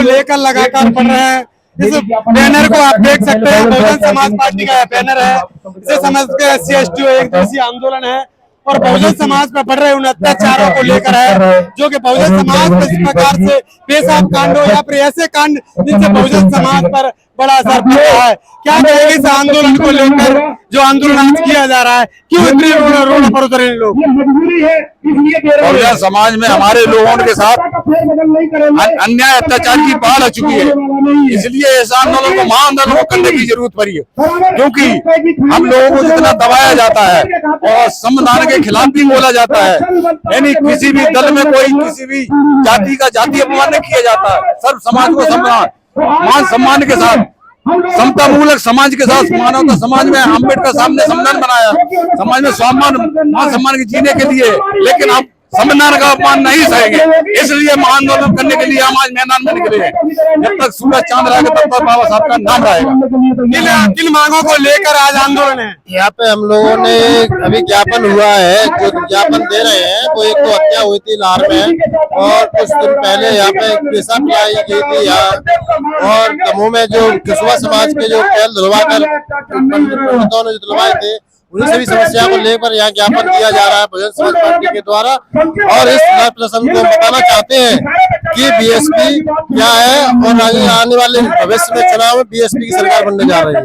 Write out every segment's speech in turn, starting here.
लेकर लगातार बढ़ रहे हैं। इस बैनर को आप देख सकते हैं, बहुजन समाज पार्टी का बैनर है। इसे समझ के SC/ST एक दिवसीय आंदोलन है और बहुजन समाज पर बढ़ रहे उन अत्याचारों को लेकर है, जो कि बहुजन समाज पर इस प्रकार से पेशाब कांडों या फिर ऐसे कांड जिनसे बहुजन समाज पर बड़ा असर पड़ रहा है। क्या कहेंगे इस आंदोलन को लेकर, जो आंदोलन आज किया जा रहा है, क्यों इतने रोड पर उतरे लोग? बहुजन समाज में हमारे लोगों के साथ अन्याय अत्याचार की बाढ़ आ चुकी है, इसलिए इस आंदोलन को महाआंदोलन को करने की जरूरत पड़ी है, क्योंकि हम लोगों को जितना दबाया जाता है और संविधान के खिलाफ भी बोला जाता है, यानी किसी भी दल में कोई किसी भी जाति का जाति अपमान नहीं किया जाता है। सर्व समाज को मान सम्मान के साथ, समता मूलक समाज के साथ, मानवता समाज में अम्बेडकर साहब ने संविधान बनाया, समाज में मान सम्मान के जीने के लिए, लेकिन हम संविधान का अपमान नहीं सहेंगे, इसलिए महाआंदोलन करने के लिए हम आज मैदान में निकले हैं। जब तक सूरज चांद रहेगा तब तक बाबा साहब का नाम रहेगा। किन मांगों को लेकर आज आंदोलन है? यहाँ पे हम लोगों ने अभी ज्ञापन हुआ है, जो ज्ञापन दे रहे हैं वो एक तो हत्या हुई थी लार में, और कुछ दिन पहले यहाँ पे पेशा पिलाई गई थी यहाँ, और दमोह में जो किसवा समाज के जो पैल धुलवा कर पंडितों ने धुलवाए थे, उन्हीं सभी समस्या को लेकर यहाँ ज्ञापन दिया जा रहा है बहुजन समाज पार्टी के द्वारा। और इस प्रशासन को बताना चाहते हैं कि बीएसपी क्या है और आने वाले भविष्य में चुनाव में बीएसपी की सरकार बनने जा रही है।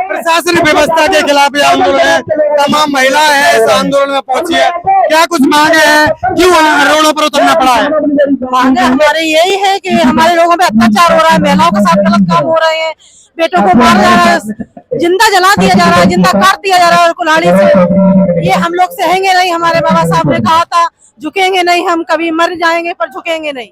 प्रशासनिक व्यवस्था के खिलाफ ये आंदोलन है, तमाम महिलाएं हैं इस आंदोलन में पहुंची है, क्या कुछ मांगे हैं, क्यों रोडों पर उतरना पड़ा है? मांगे हमारी यही है कि हमारे लोगों पे अत्याचार हो रहा है, महिलाओं के साथ गलत काम हो रहे हैं, बेटों को मारा जा रहा है, जिंदा जला दिया जा रहा है, जिंदा काट दिया जा रहा है कुल्हाड़ी से। ये हम लोग सहेंगे नहीं, हमारे बाबा साहब ने कहा था झुकेंगे नहीं, हम कभी मर जाएंगे पर झुकेंगे नहीं।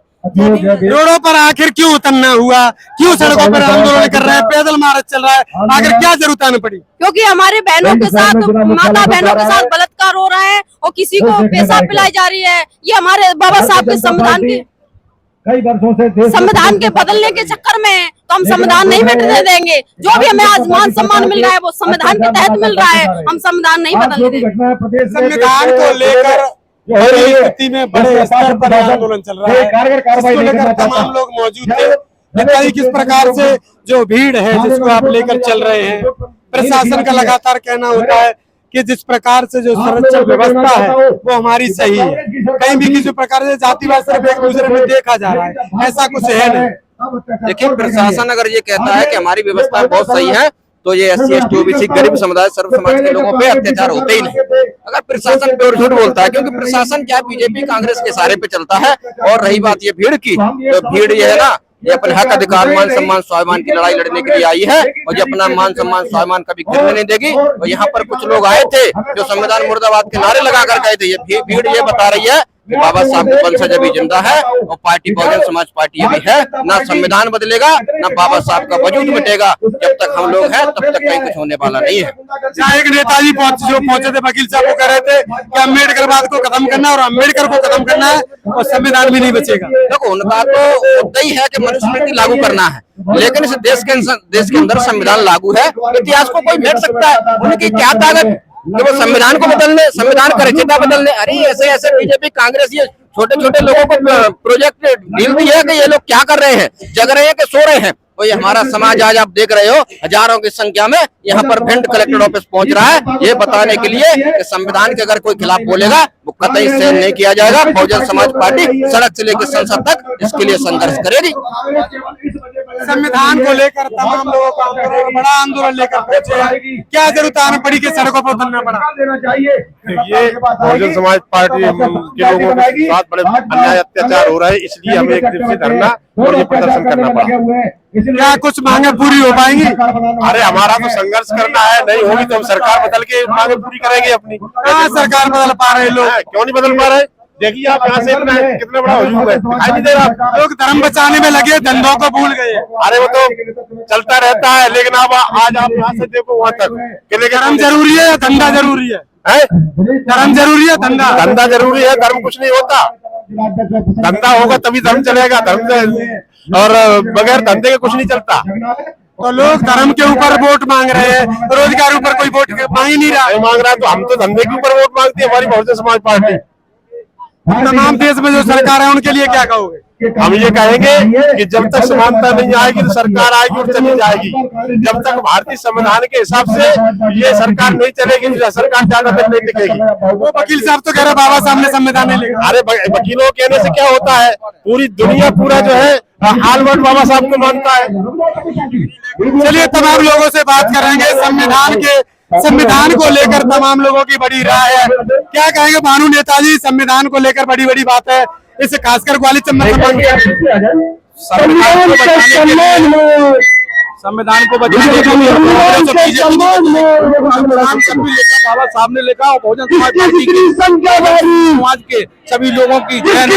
रोडों पर आखिर क्यों उतरना हुआ, क्यों सड़कों पर आंदोलन कर रहे हैं, पैदल मार्च चल रहा है, आखिर क्या जरूरत आनी पड़ी? क्योंकि हमारे बहनों के साथ, माता बहनों के साथ बलात्कार हो रहा है और किसी को पेशाब पिलाई जा रही है। ये हमारे बाबा साहब के संविधान के बदलने के चक्कर में, तो हम संविधान नहीं मिटने देंगे। जो भी हमें आज मान सम्मान मिल रहा है वो संविधान के तहत मिल रहा है, हम संविधान नहीं बदलने देंगे। संविधान को लेकर स्थिति में बड़े स्तर पर आंदोलन चल रहा है, इसको लेकर तमाम लोग मौजूद थे। बताइए किस प्रकार से जो भीड़ है जिसको आप लेकर चल रहे हैं, प्रशासन का लगातार कहना होता है कि जिस प्रकार से जो संरक्षण व्यवस्था है वो हमारी सही है, कहीं भी किसी प्रकार से जातिवाद सिर्फ एक दूसरे में देखा जा रहा है, ऐसा कुछ है नहीं। देखिए, प्रशासन अगर ये कहता है कि हमारी व्यवस्था बहुत सही है तो ये SC/ST OBC गरीब समुदाय सर्व समाज के लोगों पे अत्याचार होते ही नहीं। अगर प्रशासन प्योर झूठ बोलता है, क्योंकि प्रशासन क्या बीजेपी कांग्रेस के सहारे पे चलता है। और रही बात ये भीड़ की, तो भीड़ ये है ना, ये अपने हक अधिकार मान सम्मान स्वाभिमान की लड़ाई लड़ने के लिए आई है और ये अपना मान सम्मान स्वाभिमान कभी गिरने नहीं देगी। और यहाँ पर कुछ लोग आए थे जो संविधान मुर्दाबाद के नारे लगा कर गए थे। ये भीड़ ये बता रही है कि बाबा साहब के वंशज अभी जिंदा है और पार्टी बहुजन समाज पार्टी अभी है। ना संविधान बदलेगा, ना बाबा साहब का वजूद मिटेगा। जब तक हम लोग हैं तब तक कहीं कुछ होने वाला नहीं है। एक नेताजी पहुंचे थे, वकील साहब वो कह रहे थे कि अम्बेडकरवाद को खत्म करना और अम्बेडकर को खत्म करना है और संविधान भी नहीं बचेगा। देखो, उनका तो मुद्दा ही है कि मनुस्मृति लागू करना है, लेकिन इस देश के अंदर संविधान लागू है। इतिहास को कोई भेट सकता है? उनकी क्या ताकत कि वो संविधान को बदलने, संविधान का रचयिता बदलने? अरे ऐसे बीजेपी कांग्रेस ये छोटे छोटे लोगों को प्रोजेक्ट डील दी है कि ये लोग क्या कर रहे हैं, जग रहे हैं कि सो रहे हैं। तो ये हमारा समाज आज आप देख रहे हो हजारों की संख्या में यहाँ पर भिंड कलेक्टर ऑफिस पहुंच रहा है, ये बताने के लिए कि संविधान के अगर कोई खिलाफ बोलेगा वो कतई सहन नहीं किया जाएगा। बहुजन समाज पार्टी सड़क से लेकर संसद तक इसके लिए संघर्ष करेगी। संविधान को लेकर तमाम लोगों का बड़ा आंदोलन लेकर पहुंचे हैं, क्या जरूरत आने पड़ी कि सड़कों पर उतरना पड़ा? ये बहुजन समाज पार्टी के लोगों के साथ बड़े अन्याय अत्याचार हो रहा है, इसलिए हमें एक दिवसीय धरना और ये प्रदर्शन करना पड़ा। क्या कुछ मांगे पूरी हो पाएंगी? अरे हमारा तो संघर्ष करना है, नहीं होगी तो हम सरकार बदल के मांगे पूरी करेंगे अपनी। कहाँ सरकार बदल पा रहे लोग? क्यों नहीं बदल पा रहे? देखिए आप यहाँ से कितना बड़ा हजूम है, दिखाई नहीं दे रहा। लोग धर्म बचाने में लगे, धंधों को भूल गए। अरे वो तो चलता रहता है, लेकिन अब आज आप यहाँ से देखो वहाँ तक, धर्म जरूरी है या धंधा जरूरी है? धर्म जरूरी है, धंधा जरूरी है? धर्म कुछ नहीं होता, धंधा होगा तभी धर्म चलेगा। धर्म और बगैर धंधे के कुछ नहीं चलता। तो लोग धर्म के ऊपर वोट मांग रहे हैं, रोजगार ऊपर कोई वोट मांग ही नहीं रहा। मांग रहा है तो हम तो धंधे के ऊपर वोट मांगते हैं, हमारी बहुजन समाज पार्टी। तमाम देश में जो सरकार है उनके लिए क्या कहोगे? हम ये कहेंगे कि जब तक समानता नहीं आएगी तो सरकार आएगी और चली जाएगी। जब तक भारतीय संविधान के हिसाब से ये सरकार नहीं चलेगी, सरकार ज्यादा दिन नहीं टिकेगी। वो वकील साहब तो कह रहे बाबा साहब ने संविधान नहीं लिखा। अरे वकीलों के कहने से क्या होता है, पूरी दुनिया पूरा जो है आलवर्ड बाबा साहब को मानता है। चलिए तमाम लोगों से बात करेंगे। संविधान को लेकर तमाम लोगों की बड़ी राय है। क्या कहेंगे भानु नेताजी, संविधान को लेकर बड़ी बड़ी बात है, इसे खासकर ग्वालियर चंबल संविधान को बचाने के लिए बाबा साहब ने लिखा और बहुजन समाज पार्टी की समाज के सभी लोगों की जैन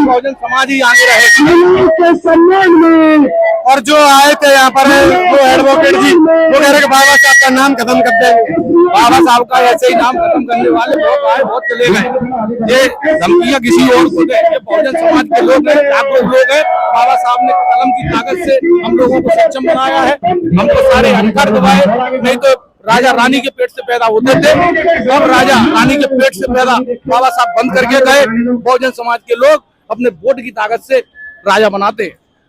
बहुजन समाज ही आगे रहे। और जो आए थे यहाँ पर वो एडवोकेट जी, वो कह रहे कि बाबा साहब का नाम खत्म कर देंगे। बाबा साहब का ऐसे ही नाम खत्म करने वाले बहुत आए, बहुत चले गए। ये धमकियां किसी और को दे, ये बहुजन समाज के लोग हैं, जागरूक लोग हैं। बाबा साहब ने कलम की ताकत से हम लोगों को सक्षम बनाया है। हमको सारे अधिकार दिलाए, नहीं तो राजा रानी के पेट से पैदा होते थे, अब राजा रानी के पेट से पैदा बाबा साहब बंद करके गए। बहुजन समाज के लोग अपने वोट की ताकत से राजा बनाते।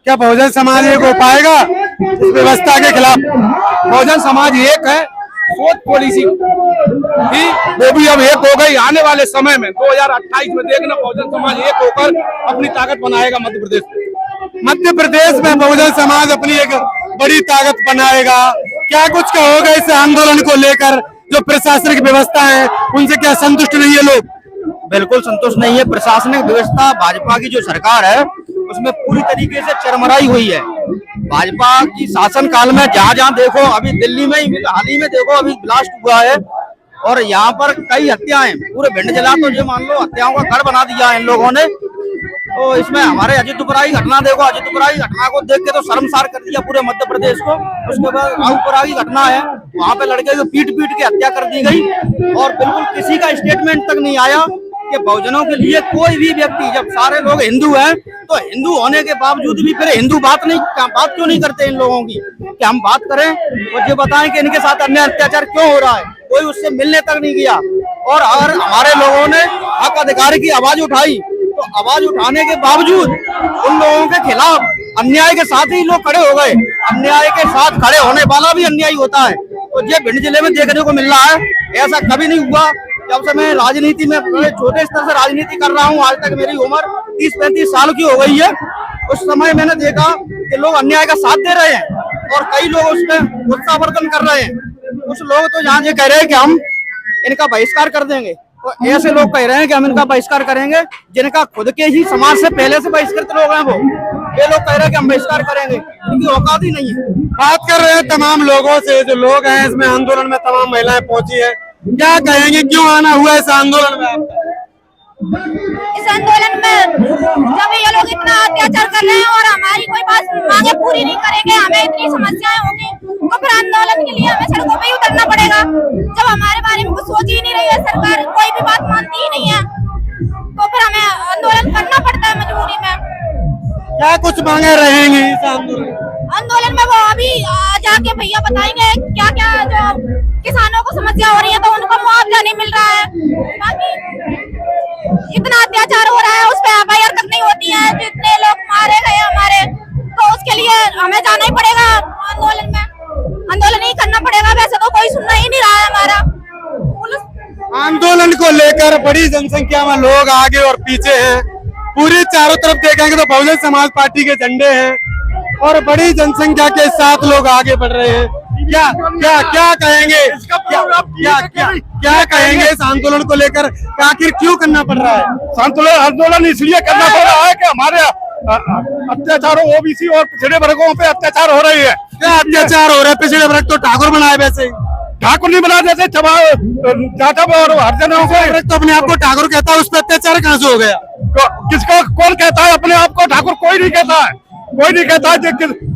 क्या बहुजन समाज एक हो पाएगा इस व्यवस्था के खिलाफ? बहुजन समाज एक है, सोच पॉलिसी की वो भी अब एक हो गई। आने वाले समय में 2028 में देखना बहुजन समाज एक होकर अपनी ताकत बनाएगा। मध्य प्रदेश में बहुजन समाज अपनी एक बड़ी ताकत बनाएगा। क्या कुछ कहोगे इस आंदोलन को लेकर? जो प्रशासनिक व्यवस्था है उनसे क्या संतुष्ट नहीं है लोग? बिल्कुल संतुष्ट नहीं है। प्रशासनिक व्यवस्था भाजपा की जो सरकार है उसमें पूरी तरीके से चरमराई हुई है। भाजपा की शासन काल में जहाँ जहाँ देखो, अभी दिल्ली में ही हाल ही में देखो अभी ब्लास्ट हुआ है और यहाँ पर कई हत्याएं, पूरे भिंड जिला तो ये मान लो हत्याओं का गढ़ बना दिया है इन लोगों ने। तो इसमें हमारे अजितपुरा की घटना देखो, अजितपुरा की घटना को देख के तो शर्मसार कर दिया पूरे मध्य प्रदेश को। उसके बाद रामपुरा की घटना है, वहाँ पे लड़के को पीट पीट के हत्या कर दी गई और बिल्कुल किसी का स्टेटमेंट तक नहीं आया कि बहुजनों के लिए कोई भी व्यक्ति, जब सारे लोग हिंदू हैं तो हिंदू होने के बावजूद भी फिर हिंदू बात क्यों नहीं करते इन लोगों की कि हम बात करें और ये बताएं कि इनके साथ अन्याय अत्याचार क्यों हो रहा है। कोई उससे मिलने तक नहीं गया। और अगर हमारे लोगों ने हक अधिकार की आवाज उठाई तो आवाज उठाने के बावजूद उन लोगों के खिलाफ अन्याय के साथ ही लोग खड़े हो गए। अन्याय के साथ खड़े होने वाला भी अन्यायी होता है। तो ये भिंड जिले में देखने को मिल रहा है। ऐसा कभी नहीं हुआ। जब से मैं राजनीति में छोटे स्तर से राजनीति कर रहा हूँ, आज तक मेरी उम्र 30-35 साल की हो गई है। उस समय मैंने देखा कि लोग अन्याय का साथ दे रहे हैं और कई लोग उसमें उत्साहवर्धन कर रहे हैं। कुछ लोग तो यहाँ ये कह रहे हैं कि हम इनका बहिष्कार कर देंगे। तो ऐसे लोग कह रहे हैं कि हम इनका बहिष्कार करेंगे जिनका खुद के ही समाज से पहले से बहिष्कृत लोग हैं। वो ये लोग कह रहे हैं कि हम बहिष्कार करेंगे, इनकी औकात ही नहीं है। बात कर रहे हैं तमाम लोगों से, जो लोग हैं इसमें आंदोलन में तमाम महिलाएं पहुंची है। क्या कहेंगे, क्यों आना हुआ इस आंदोलन में? इस आंदोलन में जब ये लोग इतना अत्याचार कर रहे हैं और हमारी कोई बात मांगे पूरी नहीं करेंगे, हमें इतनी समस्याएं होंगी तो फिर आंदोलन के लिए हमें सड़कों पे ही उतरना पड़ेगा। जब हमारे बारे में कुछ सोच ही नहीं रही है सरकार, कोई भी बात मानती ही नहीं है, तो फिर हमें आंदोलन करना पड़ता है मजबूरी में। क्या कुछ मांगे रहेंगे इस आंदोलन में? वो अभी जाके भैया बताएंगे क्या क्या जो किसानों को समस्या हो रही है, तो उनको मुआवजा नहीं मिल रहा है। बाकी इतना अत्याचार हो रहा है, उस पर एफआईआर तक नहीं होती है। जितने लोग मारे गए हमारे, तो उसके लिए हमें जाना ही पड़ेगा आंदोलन में। आंदोलन ही करना पड़ेगा, वैसे तो कोई सुनना ही नहीं रहा है हमारा। आंदोलन को लेकर बड़ी जनसंख्या में लोग आगे और पीछे हैं। पूरी चारों तरफ देखेंगे तो बहुजन समाज पार्टी के झंडे हैं और बड़ी जनसंख्या के साथ लोग आगे बढ़ रहे हैं। क्या क्या क्या कहेंगे, क्या कहेंगे इस आंदोलन को लेकर? आखिर क्यों करना पड़ रहा है? आंदोलन इसलिए करना पड़ रहा है कि हमारे अत्याचारों, ओबीसी और पिछड़े वर्गों पे अत्याचार हो रही है। क्या अत्याचार हो रहा है? पिछड़े वर्ग तो ठाकुर बनाए, वैसे ही ठाकुर नहीं बना देते जाटव और हरिजनों को। तो अपने आप को ठाकुर कहता है, उस पर अत्याचार कहाँ से हो गया? किसको कौन कहता है अपने आप को ठाकुर? कोई नहीं कहता है, कोई नहीं कहता है।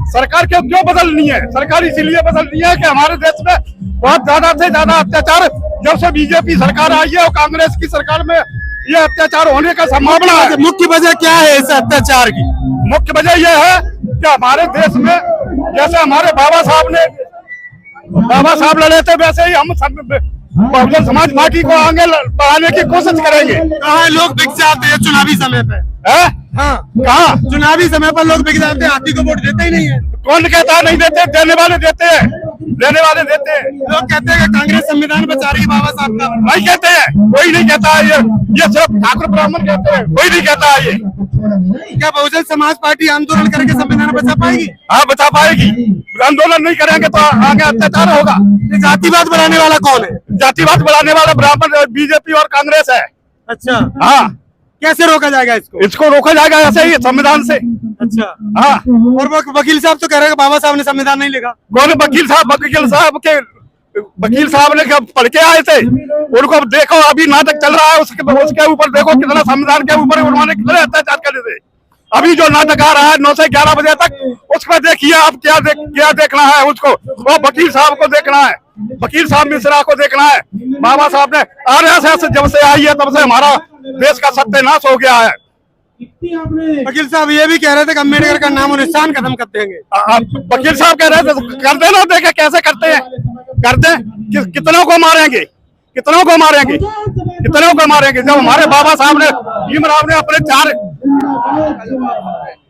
सरकार क्यों बदलनी है? सरकार इसीलिए बदलनी है कि हमारे देश में बहुत ज्यादा से ज्यादा अत्याचार जब से बीजेपी सरकार आई है और कांग्रेस की सरकार में ये अत्याचार होने का संभावना है। मुख्य वजह क्या है इस अत्याचार की? मुख्य वजह यह है कि हमारे देश में जैसे हमारे बाबा साहब लड़े थे, वैसे ही हम बहुजन समाज पार्टी को आगे बढ़ाने की कोशिश करेंगे। कहाँ है लोग बिक जाते हैं चुनावी समय पे? है हाँ, कहा चुनावी समय पर लोग बिक जाते हैं, हाथी को वोट देते ही नहीं है। कौन कहता है नहीं देते? देने वाले देते हैं, देने वाले देते हैं। लोग कहते हैं कि कांग्रेस संविधान बचा रही है बाबा साहब का। नहीं कहते हैं, कोई नहीं कहता है। ये सिर्फ ठाकुर ब्राह्मण कहते हैं, कोई नहीं कहता है ये। क्या बहुजन समाज पार्टी आंदोलन करके संविधान बचा पाएगी? हाँ, बचा पाएगी। आंदोलन नहीं करेंगे तो आगे अत्याचार होगा। ये जातिवाद बढ़ाने वाला कौन है? जातिवाद बढ़ाने वाला ब्राह्मण, बीजेपी और कांग्रेस है। अच्छा, हाँ, कैसे रोका जाएगा इसको? इसको रोका जाएगा ऐसे ही, संविधान से। अच्छा, हाँ, और वकील साहब तो कह रहे हैं कि बाबा साहब ने संविधान नहीं लिखा। कौन वकील साहब ने कब पढ़ के आए थे? उनको अब देखो, अभी नाटक चल रहा है उसके ऊपर देखो कितना संविधान के ऊपर उन्होंने कितने अत्याचार करे थे। अभी जो नाटक आ रहा है 9 से 11 बजे तक, उसको देखिए आप। क्या देखना है उसको? वो वकील साहब को देखना है, वकील साहब मिश्रा को देखना है। बाबा साहब ने RSS जब से आई है तब से हमारा देश का सत्यानाश हो गया है। वकील साहब ये भी कह रहे थे कि अम्बेडकर का नाम और निशान खत्म कर देंगे। वकील साहब कह रहे थे कर देना, देखे कैसे करते हैं, कर दे। कितनों को मारेंगे, कितनों को मारेंगे, कितनों को मारेंगे? जब हमारे बाबा साहब ने, भीमराव ने अपने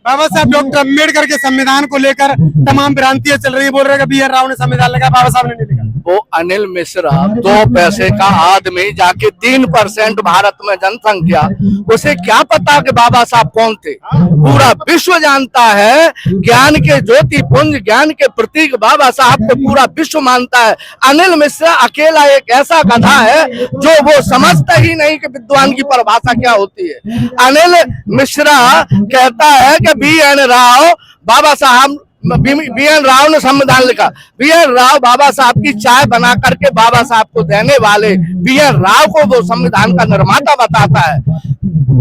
बाबा साहब डॉक्टर अम्बेडकर के संविधान को लेकर तमाम भ्रांतियां चल रही है। बोल रहे हैं कि BR राव ने संविधान लिखा, बाबा साहब ने नहीं लिखा। वो अनिल मिश्रा 2 पैसे का आदमी जाके 3% भारत में जनसंख्या, उसे क्या पता कि बाबा साहब कौन थे? पूरा विश्व जानता है। ज्ञान के ज्योति पुंज, ज्ञान के प्रतीक बाबा साहब को पूरा विश्व मानता है। अनिल मिश्रा अकेला एक ऐसा गधा है जो वो समझता ही नहीं कि विद्वान की परिभाषा क्या होती है। अनिल मिश्रा कहता है कि BN राव, बाबा साहब BN राव ने संविधान लिखा। BN राव बाबा साहब की चाय बना करके बाबा साहब को देने वाले BN राव को वो संविधान का निर्माता बताता है।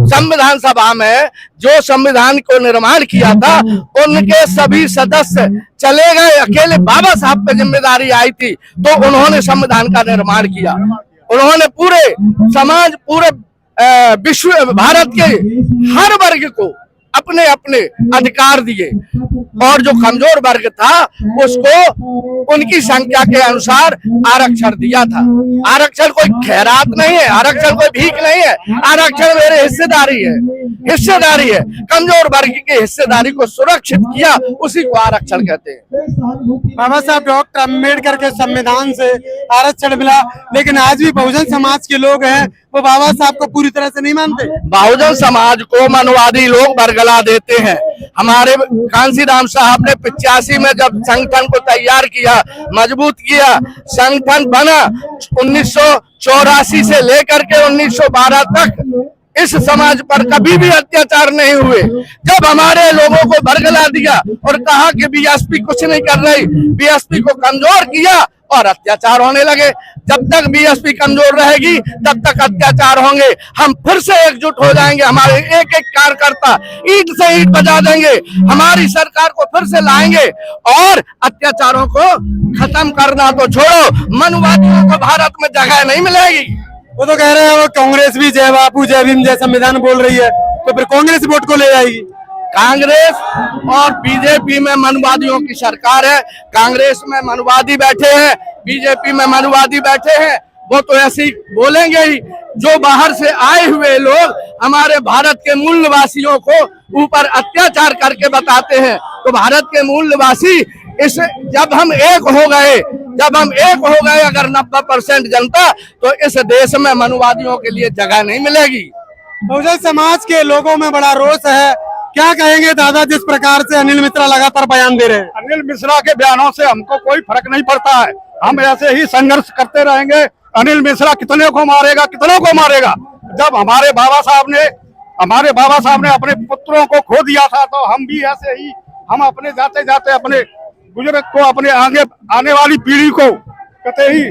संविधान सभा में जो संविधान को निर्माण किया था, उनके सभी सदस्य चले गए, अकेले बाबा साहब पे जिम्मेदारी आई थी, तो उन्होंने संविधान का निर्माण किया। उन्होंने पूरे समाज, पूरे विश्व, भारत के हर वर्ग को अपने अपने अधिकार दिए, और जो कमजोर वर्ग था उसको उनकी संख्या के अनुसार आरक्षण दिया था। आरक्षण कोई खैरात नहीं है, आरक्षण कोई भीख नहीं है, आरक्षण मेरे हिस्सेदारी है, हिस्सेदारी है। कमजोर वर्ग की हिस्सेदारी को सुरक्षित किया, उसी को आरक्षण कहते हैं। बाबा साहब डॉक्टर अम्बेडकर के संविधान से आरक्षण मिला, लेकिन आज भी बहुजन समाज के लोग हैं वो बाबा साहब को पूरी तरह से नहीं मानते। बहुजन समाज को मनवादी लोग बरगला देते हैं। हमारे कांसीराम साहब ने 85 में जब संगठन को तैयार किया, मजबूत किया, संगठन बना, 1984 से लेकर के 1912 तक इस समाज पर कभी भी अत्याचार नहीं हुए। जब हमारे लोगों को बरगला दिया और कहा कि BSP कुछ नहीं कर रही, BSP को कमजोर किया और अत्याचार होने लगे। जब तक BSP कमजोर रहेगी तब तक अत्याचार होंगे। हम फिर से एकजुट हो जाएंगे, हमारे एक एक कार्यकर्ता ईंट से ईंट बजा देंगे, हमारी सरकार को फिर से लाएंगे और अत्याचारों को खत्म करना तो छोड़ो, मनुवादियों को भारत में जगह नहीं मिलेगी। वो तो कह रहे हैं वो कांग्रेस भी जय बापू जय भीम जय संविधान बोल रही है, तो फिर कांग्रेस वोट को ले जाएगी। कांग्रेस और बीजेपी में मनुवादियों की सरकार है। कांग्रेस में मनुवादी बैठे हैं, बीजेपी में मनुवादी बैठे हैं, वो तो ऐसे ही बोलेंगे ही। जो बाहर से आए हुए लोग हमारे भारत के मूल निवासियों को ऊपर अत्याचार करके बताते हैं, तो भारत के मूल निवासी जब हम एक हो गए अगर 90% जनता, तो इस देश में मनुवादियों के लिए जगह नहीं मिलेगी। बहुजन समाज के लोगों में बड़ा रोष है। क्या कहेंगे दादा, जिस प्रकार से अनिल मिश्रा लगातार बयान दे रहे हैं? अनिल मिश्रा के बयानों से हमको कोई फर्क नहीं पड़ता है, हम ऐसे ही संघर्ष करते रहेंगे। अनिल मिश्रा कितने को मारेगा, कितनों को मारेगा। जब हमारे बाबा साहब ने अपने पुत्रों को खो दिया था, तो हम भी ऐसे ही, हम अपने जाते जाते अपने बुजुर्ग को, अपने आगे आने वाली पीढ़ी को कहते ही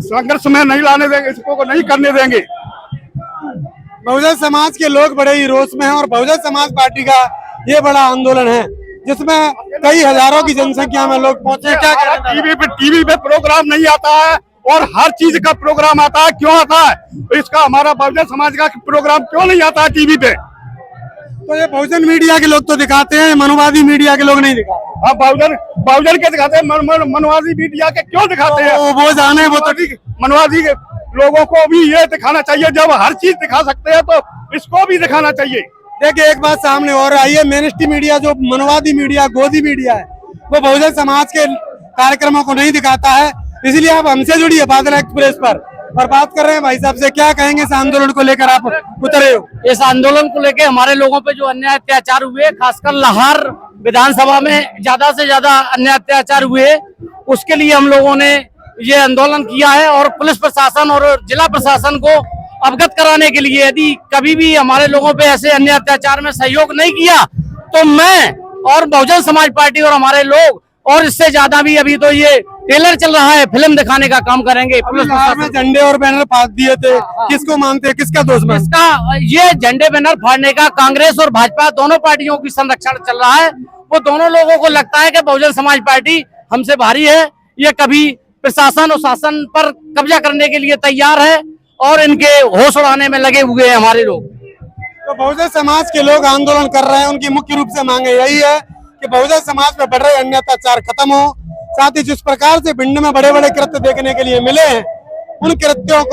संघर्ष में नहीं लाने देंगे, इसको नहीं करने देंगे। बहुजन समाज के लोग बड़े ही रोष में हैं और बहुजन समाज पार्टी का ये बड़ा आंदोलन है जिसमें कई हजारों की जनसंख्या में लोग पहुंचे। क्या टीवी पे प्रोग्राम नहीं आता है और हर चीज का प्रोग्राम आता है, क्यों आता है? इसका हमारा बहुजन समाज का प्रोग्राम क्यों नहीं आता है टीवी पे? तो ये बहुजन मीडिया के लोग तो दिखाते हैं, मनोवादी मीडिया के लोग नहीं दिखाते। हाँ, बहुजन के दिखाते हैं, मनवादी मीडिया के क्यों दिखाते हैं? वो जाने, वो तो ठीक। मनवादी के लोगों को भी ये दिखाना चाहिए, जब हर चीज दिखा सकते हैं तो इसको भी दिखाना चाहिए। देखिए एक बात सामने और आई है, मेनस्ट्रीम मीडिया जो मनोवादी मीडिया, गोदी मीडिया है, वो बहुजन समाज के कार्यक्रमों को नहीं दिखाता है। इसलिए आप हमसे जुड़िए बादल एक्सप्रेस पर और बात कर रहे हैं भाई साहब से। क्या कहेंगे इस आंदोलन को लेकर, आप उतरे हो? इस आंदोलन को लेकर हमारे लोगों पे जो अन्याय अत्याचार हुए, खासकर लाहौर विधानसभा में ज्यादा से ज्यादा अन्याय अत्याचार हुए, उसके लिए हम लोगों ने ये आंदोलन किया है और पुलिस प्रशासन और जिला प्रशासन को अवगत कराने के लिए, यदि कभी भी हमारे लोगों पे ऐसे अन्याय अत्याचार में सहयोग नहीं किया तो मैं और बहुजन समाज पार्टी और हमारे लोग और इससे ज्यादा भी, अभी तो ये ट्रेलर चल रहा है, फिल्म दिखाने का काम करेंगे। पुलिस में झंडे और बैनर फाड़ दिए थे, किसको मानते हैं, किसका दोष मानते? इसका ये झंडे बैनर फाड़ने का कांग्रेस और भाजपा दोनों पार्टियों की संरक्षण चल रहा है। वो दोनों लोगों को लगता है कि बहुजन समाज पार्टी हमसे भारी है, ये कभी प्रशासन और शासन पर कब्जा करने के लिए तैयार है और इनके होश उड़ाने में लगे हुए हैं हमारे लोग। तो बहुजन समाज के लोग आंदोलन कर रहे हैं, उनकी मुख्य रूप से मांगे यही है कि बहुजन समाज में बढ़ रहे अन्याय अत्याचार खत्म हो। साथ ही जिस प्रकार से भिंड में बड़े बड़े कृत्य देखने के लिए मिले हैं, उन कृत्यों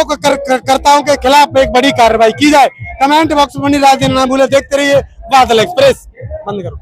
को कर्ताओं के खिलाफ एक बड़ी कार्रवाई की जाए। कमेंट बॉक्स में राय देना ना भूले। देखते रहिए बादल एक्सप्रेस। बंद करो।